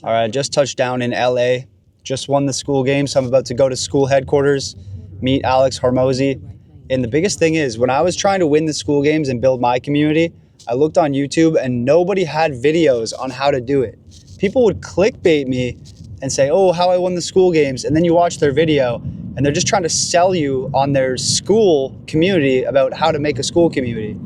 All right, I just touched down in LA, just won the Skool Games, so I'm about to go to Skool headquarters, meet Alex Hormozi. And the biggest thing is, when I was trying to win the Skool Games and build my community, I looked on YouTube and nobody had videos on how to do it. People would clickbait me and say, oh, how I won the Skool Games, and then you watch their video and they're just trying to sell you on their school community about how to make a school community.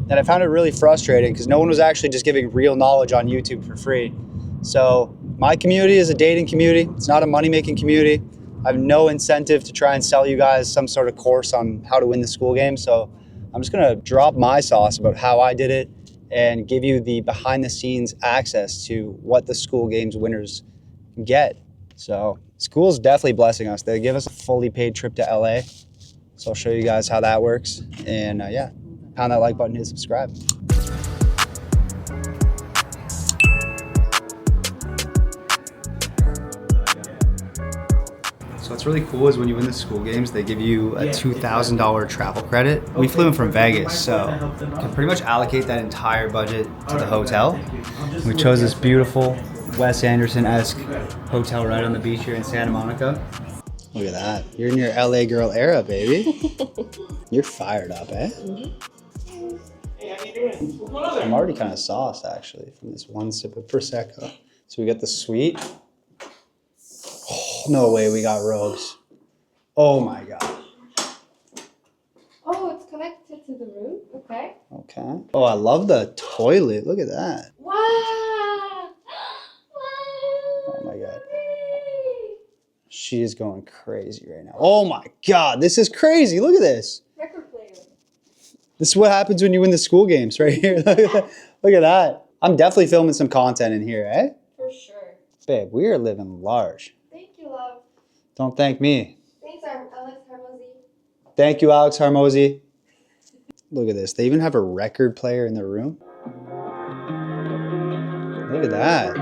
And I found it really frustrating because no one was actually just giving real knowledge on YouTube for free. So my community is a dating community. It's not a money-making community. I have no incentive to try and sell you guys some sort of course on how to win the Skool Games. So I'm just gonna drop my sauce about how I did it and give you the behind-the-scenes access to what the Skool Games winners get. So Skool's definitely blessing us. They give us a fully paid trip to LA. So I'll show you guys how that works. And yeah, pound that like button and subscribe. So what's really cool is when you win the Skool Games, they give you a $2,000 travel credit. We flew in from Vegas, so you can pretty much allocate that entire budget to the hotel. We chose this beautiful Wes Anderson-esque hotel right on the beach here in Santa Monica. Look at that. You're in your LA girl era, baby. You're fired up, eh? Hey, how you doing? What's going on there? I'm already kind of sauced, actually, from this one sip of Prosecco. So we got the sweet. Oh, no way we got rogues. Oh my God. Oh, it's connected to the room. Okay. Okay. Oh, I love the toilet. Look at that. Wow. Oh my God. She is going crazy right now. Oh my God, this is crazy. Look at this. Record player. This is what happens when you win the Skool Games right here. Look at that. I'm definitely filming some content in here, eh? For sure. Babe, we are living large. Thank you, love. Don't thank me. Thanks, Alex Hormozi. Thank you, Alex Hormozi. Look at this. They even have a record player in their room. Look at that.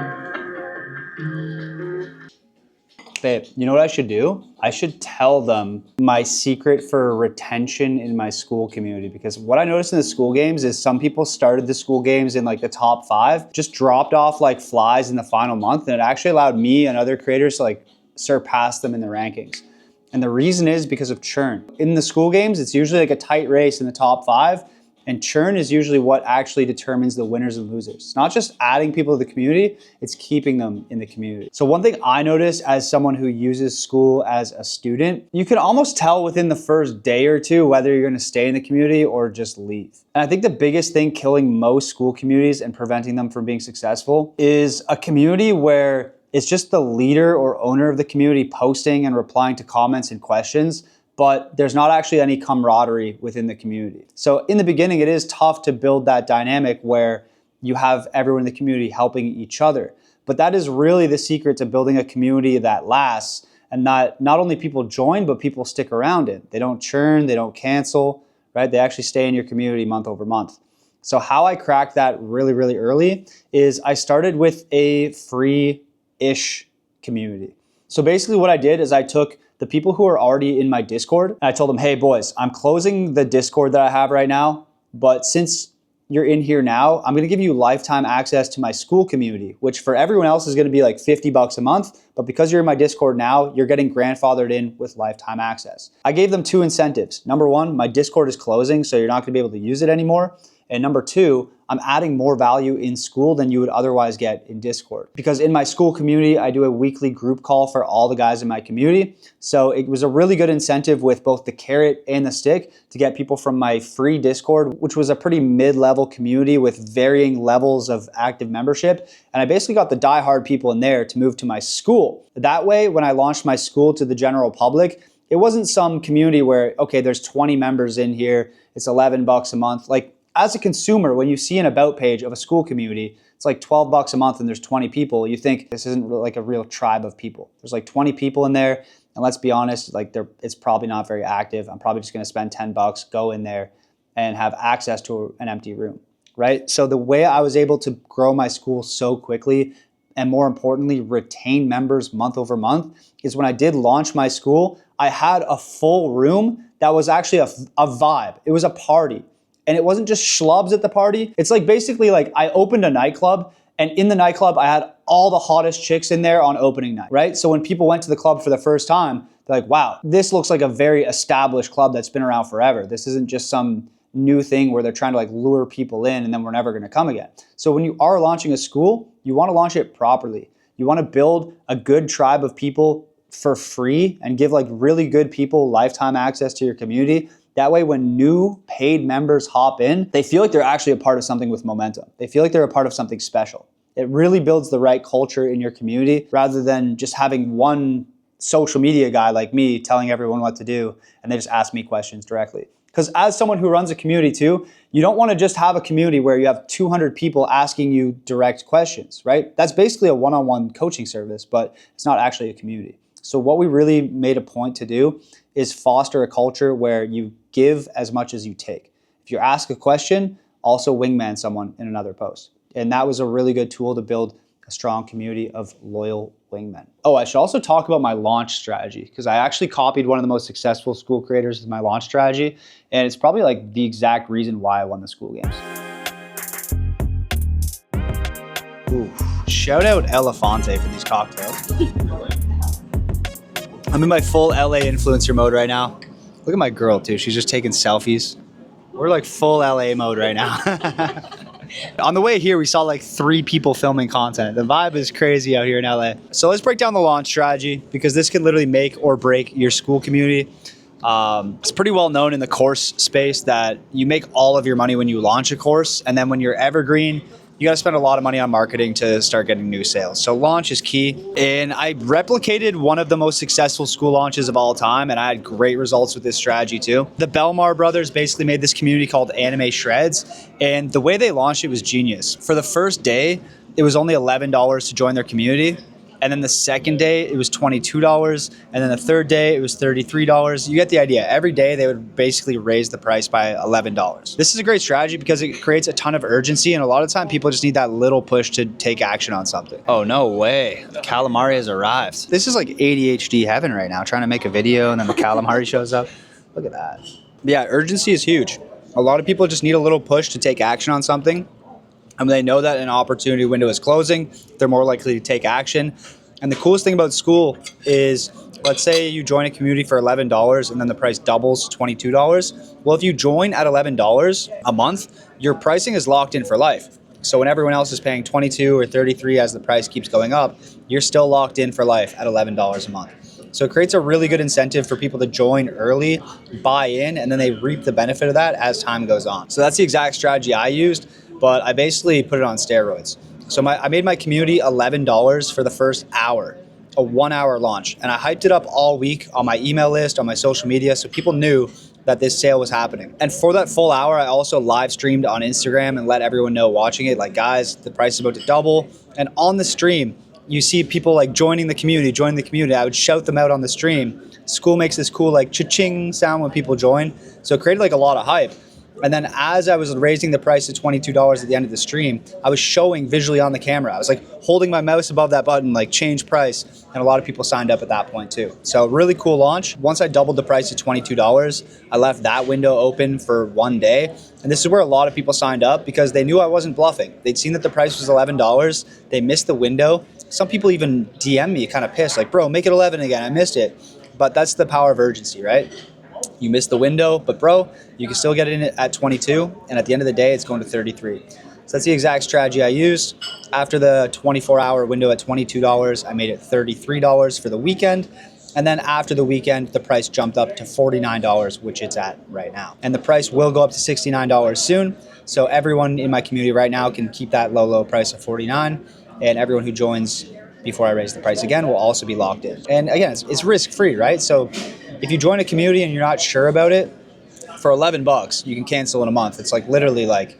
Babe, you know what I should do? I should tell them my secret for retention in my school community, because what I noticed in the Skool Games is some people started the Skool Games in like the top 5, just dropped off like flies in the final month, and it actually allowed me and other creators to like surpass them in the rankings. And the reason is because of churn. In the Skool Games, it's usually like a tight race in the top 5, and churn is usually what actually determines the winners and losers. It's not just adding people to the community, it's keeping them in the community. So one thing I noticed as someone who uses Skool as a student, you can almost tell within the first day or two whether you're gonna stay in the community or just leave. And I think the biggest thing killing most school communities and preventing them from being successful is a community where it's just the leader or owner of the community posting and replying to comments and questions, but there's not actually any camaraderie within the community. So in the beginning, it is tough to build that dynamic where you have everyone in the community helping each other. But that is really the secret to building a community that lasts, and not only people join, but people stick around it. They don't churn, they don't cancel, right? They actually stay in your community month over month. So how I cracked that really, really early is I started with a free-ish community. So basically what I did is I took the people who are already in my Discord, and I told them, hey boys, I'm closing the Discord that I have right now, but since you're in here now, I'm gonna give you lifetime access to my Skool community, which for everyone else is gonna be like 50 bucks a month, but because you're in my Discord now, you're getting grandfathered in with lifetime access. I gave them 2 incentives. Number 1, my Discord is closing, so you're not gonna be able to use it anymore. And number 2, I'm adding more value in Skool than you would otherwise get in Discord. Because in my Skool community, I do a weekly group call for all the guys in my community. So it was a really good incentive with both the carrot and the stick to get people from my free Discord, which was a pretty mid-level community with varying levels of active membership. And I basically got the diehard people in there to move to my Skool. That way, when I launched my Skool to the general public, it wasn't some community where, okay, there's 20 members in here, it's 11 bucks a month. Like, as a consumer, when you see an about page of a Skool community, it's like 12 bucks a month and there's 20 people, you think this isn't like a real tribe of people. There's like 20 people in there, and let's be honest, like it's probably not very active. I'm probably just gonna spend 10 bucks, go in there and have access to an empty room, right? So the way I was able to grow my Skool so quickly, and more importantly, retain members month over month, is when I did launch my Skool, I had a full room that was actually a vibe. It was a party. And it wasn't just schlubs at the party. It's like basically like I opened a nightclub, and in the nightclub I had all the hottest chicks in there on opening night, right? So when people went to the club for the first time, they're like, wow, this looks like a very established club that's been around forever. This isn't just some new thing where they're trying to like lure people in and then we're never going to come again. So when you are launching a school, you want to launch it properly. You want to build a good tribe of people for free and give like really good people lifetime access to your community. That way, when new paid members hop in, they feel like they're actually a part of something with momentum. They feel like they're a part of something special. It really builds the right culture in your community rather than just having one social media guy like me telling everyone what to do and they just ask me questions directly. Because as someone who runs a community too, you don't want to just have a community where you have 200 people asking you direct questions, right? That's basically a one-on-one coaching service, but it's not actually a community. So what we really made a point to do is foster a culture where you give as much as you take. If you ask a question, also wingman someone in another post. And that was a really good tool to build a strong community of loyal wingmen. Oh, I should also talk about my launch strategy because I actually copied one of the most successful school creators as my launch strategy. And it's probably like the exact reason why I won the Skool Games. Ooh, shout out Elefante for these cocktails. I'm in my full LA influencer mode right now. Look at my girl too. She's just taking selfies. We're like full LA mode right now. On the way here, we saw like 3 people filming content. The vibe is crazy out here in LA. So let's break down the launch strategy because this can literally make or break your school community. It's pretty well known in the course space that you make all of your money when you launch a course. And then when you're evergreen, you got to spend a lot of money on marketing to start getting new sales. So launch is key. And I replicated one of the most successful school launches of all time. And I had great results with this strategy too. The Belmar brothers basically made this community called Anime Shreds. And the way they launched it was genius. For the first day, it was only $11 to join their community. And then the second day, it was $22. And then the third day, it was $33. You get the idea. Every day, they would basically raise the price by $11. This is a great strategy because it creates a ton of urgency. And a lot of time, people just need that little push to take action on something. Oh, no way. The calamari has arrived. This is like ADHD heaven right now, trying to make a video and then the calamari shows up. Look at that. Yeah, urgency is huge. A lot of people just need a little push to take action on something. And when they know that an opportunity window is closing, they're more likely to take action. And the coolest thing about Skool is, let's say you join a community for $11 and then the price doubles to $22. Well, if you join at $11 a month, your pricing is locked in for life. So when everyone else is paying $22 or $33 as the price keeps going up, you're still locked in for life at $11 a month. So it creates a really good incentive for people to join early, buy in, and then they reap the benefit of that as time goes on. So that's the exact strategy I used. But I basically put it on steroids. So I made my community $11 for the first hour, a 1-hour launch. And I hyped it up all week on my email list, on my social media, so people knew that this sale was happening. And for that full hour, I also live streamed on Instagram and let everyone know watching it, like, guys, the price is about to double. And on the stream, you see people like joining the community. I would shout them out on the stream. Skool makes this cool like cha-ching sound when people join. So it created like a lot of hype. And then as I was raising the price to $22 at the end of the stream, I was showing visually on the camera. I was like holding my mouse above that button, like change price. And a lot of people signed up at that point too. So really cool launch. Once I doubled the price to $22, I left that window open for 1 day. And this is where a lot of people signed up because they knew I wasn't bluffing. They'd seen that the price was $11. They missed the window. Some people even DM me kind of pissed, like, bro, make it 11 again. I missed it. But that's the power of urgency, right? You missed the window, but bro, you can still get it in at 22, and at the end of the day, it's going to 33. So that's the exact strategy I used. After the 24-hour window at $22, I made it $33 for the weekend. And then after the weekend, the price jumped up to $49, which it's at right now. And the price will go up to $69 soon. So everyone in my community right now can keep that low price of $49, and everyone who joins before I raise the price again will also be locked in. And again, it's risk-free, right? So if you join a community and you're not sure about it, for $11, you can cancel in a month. It's like literally like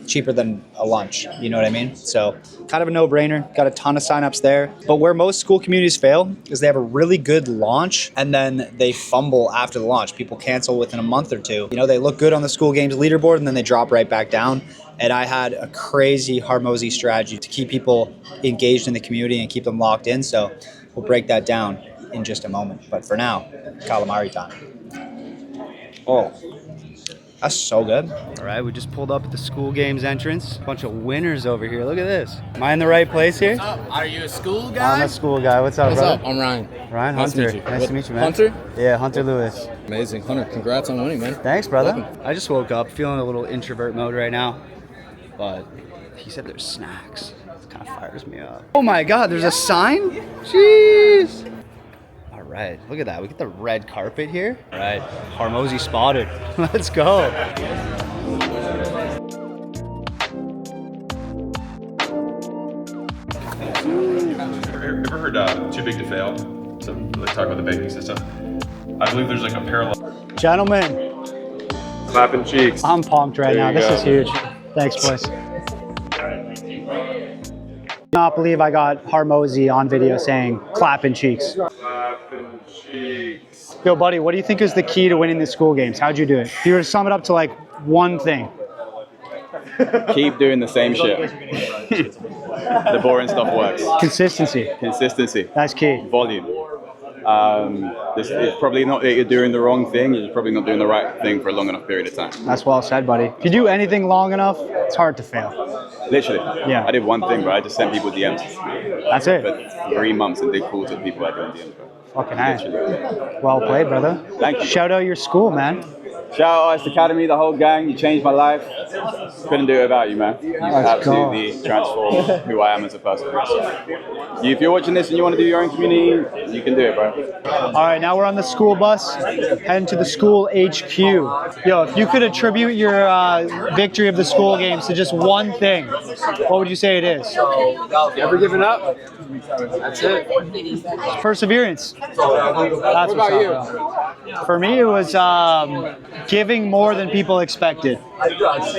cheaper than a lunch, you know what I mean? So kind of a no-brainer, got a ton of signups there. But where most school communities fail is they have a really good launch and then they fumble after the launch. People cancel within a month or two. You know, they look good on the Skool Games leaderboard and then they drop right back down. And I had a crazy Hormozi strategy to keep people engaged in the community and keep them locked in. So we'll break that down in just a moment. But for now, calamari time. Oh, That's so good. All right, we just pulled up at the Skool Games entrance. Bunch of winners over here. Look at this. Am I in the right place here? What's up? Are you a school guy? I'm a school guy. What's up, What's brother? up? I'm Ryan. Ryan Nice to Hunter. meet you. Nice to meet you, man. Hunter? Yeah, Hunter Lewis. Amazing. Hunter, congrats on winning, man. Thanks, brother. Welcome. I just woke up feeling a little introvert mode right now, but he said there's snacks. It kind of fires me up. Oh my God, there's a sign? Jeez. All right, look at that. We get the red carpet here. All right, Hormozi spotted. Let's go. Ever heard Too Big to Fail? So like talk about the banking system. I believe there's like a parallel. Gentlemen, Clapping cheeks. I'm pumped right now. There you This is go. huge. Thanks, boys. Not believe I got Hormozi on video saying clapping cheeks. Clapping cheeks. Yo, buddy, what do you think is the key to winning the Skool Games? How'd you do it? If you were to sum it up to like one thing. Keep doing the same shit. The boring stuff works. Consistency. Consistency, That's key. volume. It's probably not that you're doing the wrong thing, you're probably not doing the right thing for a long enough period of time. That's well said, buddy. If you do anything long enough, it's hard to fail. Literally. Yeah. I did one thing, bro. I just sent people DMs That's it. for 3 months and did calls with people I doing DMs, bro. Fucking A. Literally. Well played, brother. Thank you. Shout out your school, man. Shout out to Academy, the whole gang. You changed my life. Couldn't do it without you, man. You Let's go. absolutely transformed who I am as a person. If you're watching this and you want to do your own community, you can do it, bro. All right, now we're on the school bus, heading to the Skool HQ. Yo, if you could attribute your victory of the Skool Games to just one thing, what would you say it is? Never giving up? That's it. Perseverance. That's what's up, bro. For me, it was giving more than people expected, I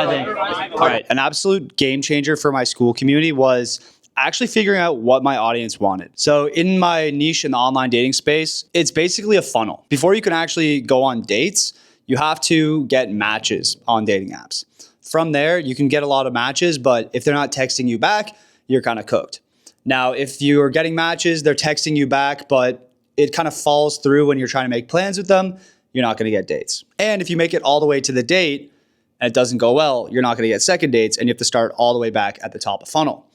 think. All right, an absolute game changer for my school community was actually figuring out what my audience wanted. So in my niche in the online dating space, it's basically a funnel. Before you can actually go on dates, you have to get matches on dating apps. From there, you can get a lot of matches, but if they're not texting you back, you're kind of cooked. Now, if you're getting matches, they're texting you back, but it kind of falls through when you're trying to make plans with them, you're not going to get dates. And if you make it all the way to the date and it doesn't go well, you're not going to get second dates and you have to start all the way back at the top of funnel.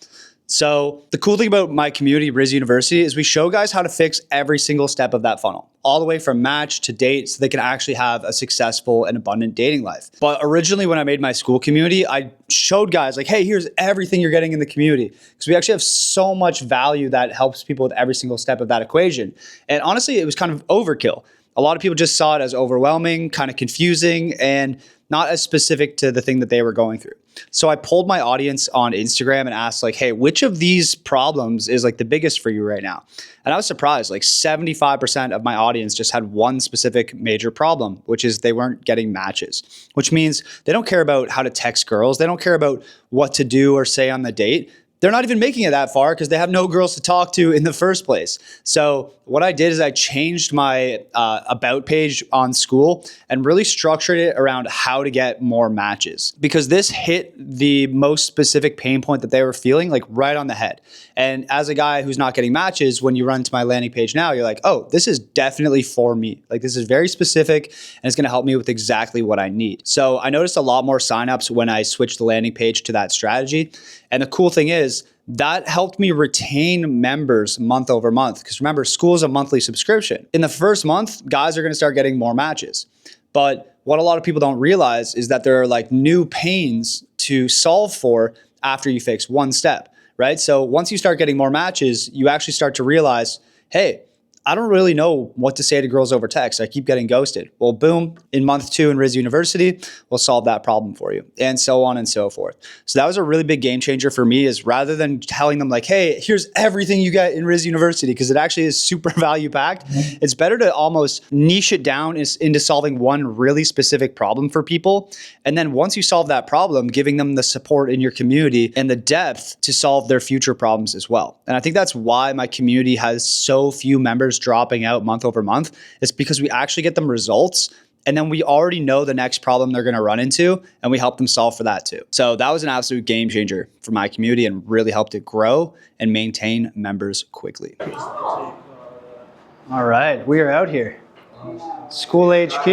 So the cool thing about my community, Riz University, is we show guys how to fix every single step of that funnel, all the way from match to date, so they can actually have a successful and abundant dating life. But originally when I made my school community, I showed guys like, hey, here's everything you're getting in the community. Because we actually have so much value that helps people with every single step of that equation. And honestly, it was kind of overkill. A lot of people just saw it as overwhelming, kind of confusing, and not as specific to the thing that they were going through. So I polled my audience on Instagram and asked like, hey, which of these problems is like the biggest for you right now? And I was surprised, like 75% of my audience just had one specific major problem, which is they weren't getting matches, which means they don't care about how to text girls. They don't care about what to do or say on the date. They're not even making it that far because they have no girls to talk to in the first place. So what I did is I changed my about page on Skool and really structured it around how to get more matches, because this hit the most specific pain point that they were feeling, like right on the head. And as a guy who's not getting matches, when you run to my landing page now, you're like, oh, this is definitely for me. Like this is very specific and it's going to help me with exactly what I need. So I noticed a lot more signups when I switched the landing page to that strategy. And the cool thing is, that helped me retain members month over month. Because remember, Skool is a monthly subscription. In the first month, guys are going to start getting more matches. But what a lot of people don't realize is that there are like new pains to solve for after you fix one step, right? So once you start getting more matches, you actually start to realize, hey, I don't really know what to say to girls over text. I keep getting ghosted. Well, boom, in month 2 in Riz University, we'll solve that problem for you, and so on and so forth. So that was a really big game changer for me, is rather than telling them like, hey, here's everything you get in Riz University, because it actually is super value packed, it's better to almost niche it down into solving one really specific problem for people. And then once you solve that problem, giving them the support in your community and the depth to solve their future problems as well. And I think that's why my community has so few members dropping out month over month. It's because we actually get them results, and then we already know the next problem they're going to run into, and we help them solve for that too. So that was an absolute game changer for my community and really helped it grow and maintain members quickly. All right, we are out here. Skool HQ.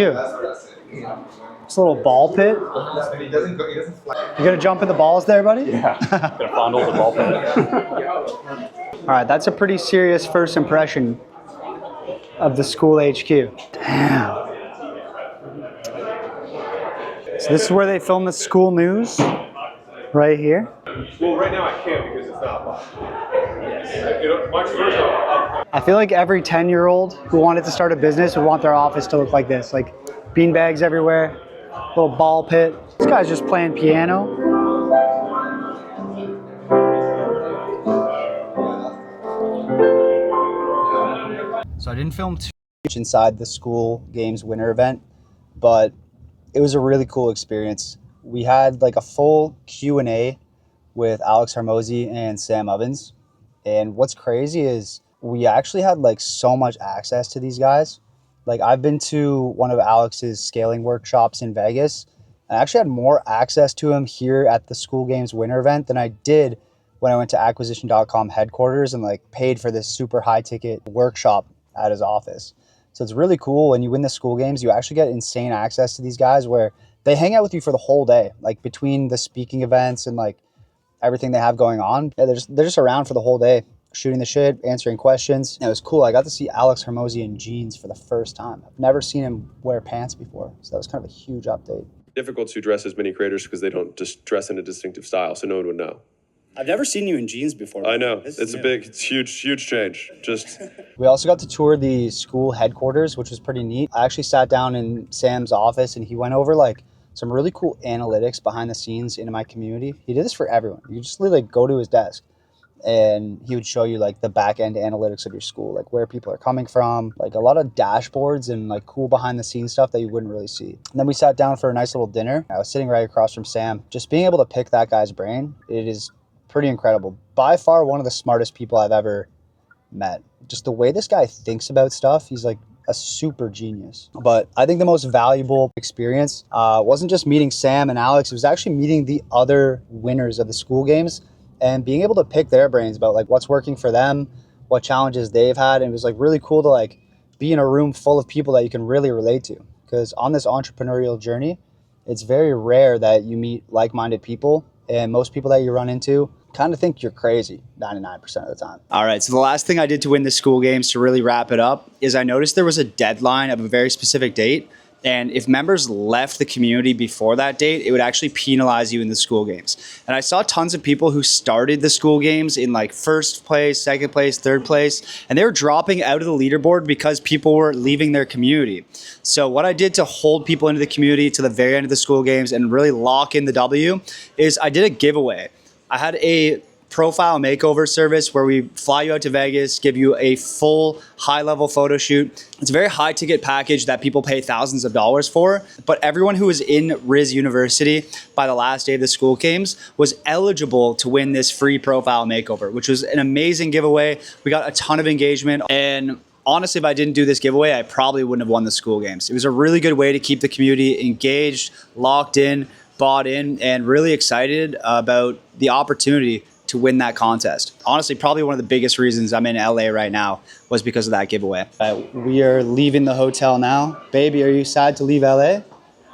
It's a little ball pit. He doesn't fly. You gonna jump in the balls there, buddy? Yeah. Gonna fondle the ball pit. All right, that's a pretty serious first impression of the Skool HQ. Damn. So this is where they film the school news, right here. Well, right now I can't because it's not live. March 1st, I feel like every 10-year-old who wanted to start a business would want their office to look like this, like beanbags everywhere, little ball pit. This guy's just playing piano. So I didn't film too much inside the Skool Games winter event, but it was a really cool experience. We had like a full Q&A with Alex Hormozi and Sam Ovens. And what's crazy is we actually had like so much access to these guys. Like I've been to one of Alex's scaling workshops in Vegas. I actually had more access to him here at the Skool Games winter event than I did when I went to acquisition.com headquarters and like paid for this super high ticket workshop at his office. So it's really cool. When you win the Skool Games, you actually get insane access to these guys where they hang out with you for the whole day, like between the speaking events and like everything they have going on. Yeah, they're just around for the whole day, shooting the shit, answering questions. And it was cool. I got to see Alex Hormozi in jeans for the first time. I've never seen him wear pants before. So that was kind of a huge update. difficult to dress as many creators because they don't just dress in a distinctive style, so no one would know. I've never seen you in jeans before. I know. It's huge change. Just We also got to tour the school headquarters, which was pretty neat. I actually sat down in Sam's office and he went over like some really cool analytics behind the scenes into my community. He did this for everyone. You just literally go to his desk and he would show you like the back end analytics of your school, like where people are coming from, like a lot of dashboards and like cool behind the scenes stuff that you wouldn't really see. And then we sat down for a nice little dinner. I was sitting right across from Sam. Just being able to pick that guy's brain, it is pretty incredible. By far one of the smartest people I've ever met. Just the way this guy thinks about stuff, he's like a super genius. But I think the most valuable experience wasn't just meeting Sam and Alex, it was actually meeting the other winners of the Skool Games and being able to pick their brains about like what's working for them, what challenges they've had. And it was like really cool to like be in a room full of people that you can really relate to. Because on this entrepreneurial journey, it's very rare that you meet like-minded people, and most people that you run into kind of think you're crazy 99% of the time. All right, so the last thing I did to win the Skool Games, to really wrap it up, is I noticed there was a deadline of a very specific date. And if members left the community before that date, it would actually penalize you in the Skool Games. And I saw tons of people who started the Skool Games in like first place, second place, third place, and they were dropping out of the leaderboard because people were leaving their community. So what I did to hold people into the community to the very end of the Skool Games and really lock in the W is I did a giveaway. I had a profile makeover service where we fly you out to Vegas, give you a full high-level photo shoot. It's a very high-ticket package that people pay thousands of dollars for, but everyone who was in Riz University by the last day of the Skool Games was eligible to win this free profile makeover, which was an amazing giveaway. We got a ton of engagement, and honestly, if I didn't do this giveaway, I probably wouldn't have won the Skool Games. It was a really good way to keep the community engaged, locked in, bought in, and really excited about the opportunity to win that contest. Honestly, probably one of the biggest reasons I'm in LA right now was because of that giveaway. We are leaving the hotel now. Baby, are you sad to leave LA?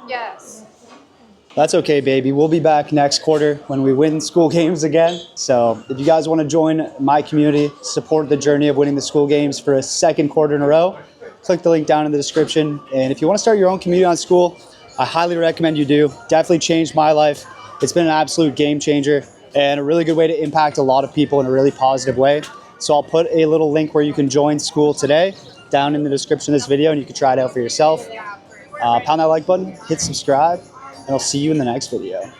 Yes. That's okay, baby. We'll be back next quarter when we win Skool Games again. So if you guys want to join my community, support the journey of winning the Skool Games for a second quarter in a row, click the link down in the description. And if you want to start your own community on Skool, I highly recommend you do. Definitely changed my life. It's been an absolute game changer and a really good way to impact a lot of people in a really positive way. So I'll put a little link where you can join Skool today down in the description of this video, and you can try it out for yourself. Pound that like button, hit subscribe, and I'll see you in the next video.